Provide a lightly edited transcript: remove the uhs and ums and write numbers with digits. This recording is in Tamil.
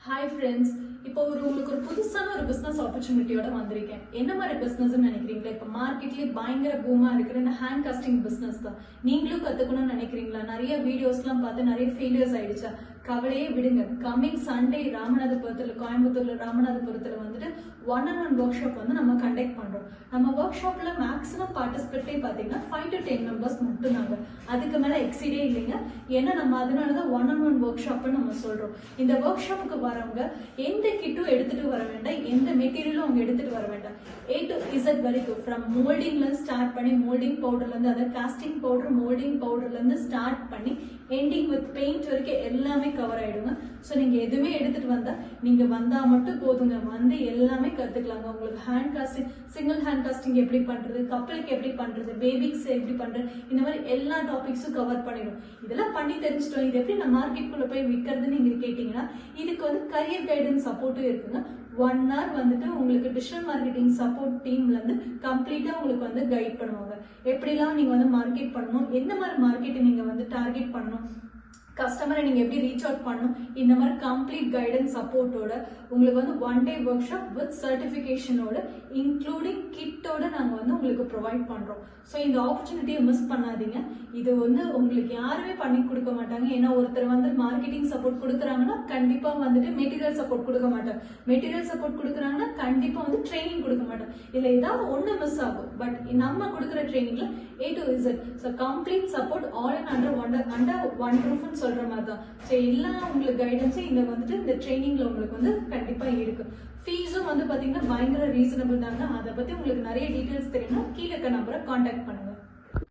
Hi friends, இப்போ உங்களுக்கு ஒரு புதுசான ஒரு பிசினஸ் ஆப்பர்ச்சுனிட்டியோட வந்திருக்கேன். என்ன மாதிரி பிசினஸ்னு நினைக்கிறீங்களா? இப்போ மார்க்கெட்லயே பயங்கர பூமா இருக்கிற இந்த ஹேண்ட் காஸ்டிங் பிசினஸ் தான். நீங்களும் கத்துக்கணும்னு நினைக்கிறீங்களா? நிறைய வீடியோஸ்லாம் பார்த்து நிறைய ஃபெயிலியர்ஸ் ஆயிடுச்சா? கவலையே விடுங்க. கம்மிங் சண்டே ராமநாதபுரத்துல, கோயம்புத்தூர்ல ராமநாதபுரத்துல வந்துட்டு 1-on-1 ஒர்க் ஷாப் வந்து நம்ம கண்டக்ட் பண்றோம். நம்ம ஒர்க் ஷாப்ல மேக்ஸிமம் பார்ட்டிசிபேட்டே பாத்தீங்கன்னா 5 to 10 மெம்பர்ஸ் மட்டும் தாங்க. அதுக்கு மேல எக்ஸீடே இல்லைங்க. ஏன்னா நம்ம அதனாலதான் 1-on-1 ஒர்க் ஷாப் நம்ம சொல்றோம். இந்த ஒர்க் ஷாப்புக்கு வரவங்க எந்த கிட்டும் எடுத்துட்டு வர வேண்டாம், எந்த மெட்டீரியலும் அவங்க எடுத்துட்டு வர வேண்டாம். A to Z வரைக்கும் ஃப்ரம் மோல்டிங்ல ஸ்டார்ட் பண்ணி, மோல்டிங் பவுடர்ல இருந்து, அதாவது காஸ்டிங் பவுடர், மோல்டிங் பவுடர்ல இருந்து ஸ்டார்ட் பண்ணி எண்டிங் வித் பெயிண்ட் வரைக்கும் எல்லாமே கவர் ஆயிடுங்க. ஸோ நீங்க எதுவுமே எடுத்துட்டு வந்தா, நீங்க வந்தா மட்டும் போதுங்க. வந்து எல்லாமே கத்துக்கலாங்க. உங்களுக்கு hand casting, single hand casting எப்படி பண்றது, கப்பலுக்கு எப்படி பண்றது, பேபிக்ஸ் எப்படி பண்றது, இந்த மாதிரி எல்லா டாபிக்ஸும் கவர் பண்ணிடும். இதெல்லாம் பண்ணி தெரிஞ்சிட்டோம். இது எப்படி நம்ம மார்க்கெட்டுக்குள்ள போய் விற்கிறதுன்னு நீங்க கேட்டீங்கன்னா, இதுக்கு வந்து கரியர் கைடன்ஸ் சப்போர்ட்டும் இருக்குங்க. 1 hour வந்துட்டு உங்களுக்கு டிஜிட்டல் மார்க்கெட்டிங் சப்போர்ட் டீம்ல இருந்து கம்ப்ளீட்டா உங்களுக்கு வந்து கைட் பண்ணுவாங்க. எப்படிலாம் நீங்க வந்து மார்க்கெட் பண்ணணும், எந்த மாதிரி மார்க்கெட்டை நீங்க வந்து டார்கெட் பண்ணணும், கஸ்டமரை நீங்க எப்படி ரீச் அவுட் பண்ணணும், இந்த மாதிரி கம்ப்ளீட் கைடன்ஸ் சப்போர்ட்டோட உங்களுக்கு வந்து 1 day ஒர்க் ஷாப் வித் சர்டிபிகேஷனோட இன்க்ளூடிங் கிட்டோட நாங்க வந்து உங்களுக்கு ப்ரொவைட் பண்றோம். ஸோ இந்த ஆப்பர்ச்சுனிட்டியை மிஸ் பண்ணாதீங்க. இது வந்து உங்களுக்கு யாருமே பண்ணி கொடுக்க மாட்டாங்க. ஏன்னா ஒருத்தர் வந்து மார்க்கெட்டிங் சப்போர்ட் கொடுக்குறாங்கன்னா கண்டிப்பா வந்துட்டு மெட்டீரியல் சப்போர்ட் கொடுக்க மாட்டாங்க. மெட்டீரியல் சப்போர்ட் கொடுக்குறாங்கன்னா கண்டிப்பா வந்து ட்ரைனிங் கொடுக்க மாட்டாங்க. இதுல ஏதாவது ஒண்ணு மிஸ் ஆகும். பட் நம்ம கொடுக்குற ட்ரைனிங்ல A to Z, so complete support all in under one ரூஃப்னு சொல்ற மாதிரி தான். ஸோ எல்லா உங்களுக்கு கைடன்ஸும் இந்த வந்துட்டு இந்த ட்ரைனிங்ல உங்களுக்கு வந்து கண்டிப்பா இருக்கு. ஃபீஸும் வந்து பாத்தீங்கன்னா பயங்கர ரீசனபிள் தாங்க. அதை பத்தி உங்களுக்கு நிறைய டீடைல்ஸ் தெரியும்னா கீழே இருக்க நம்பரை கான்டாக்ட் பண்ணுங்க.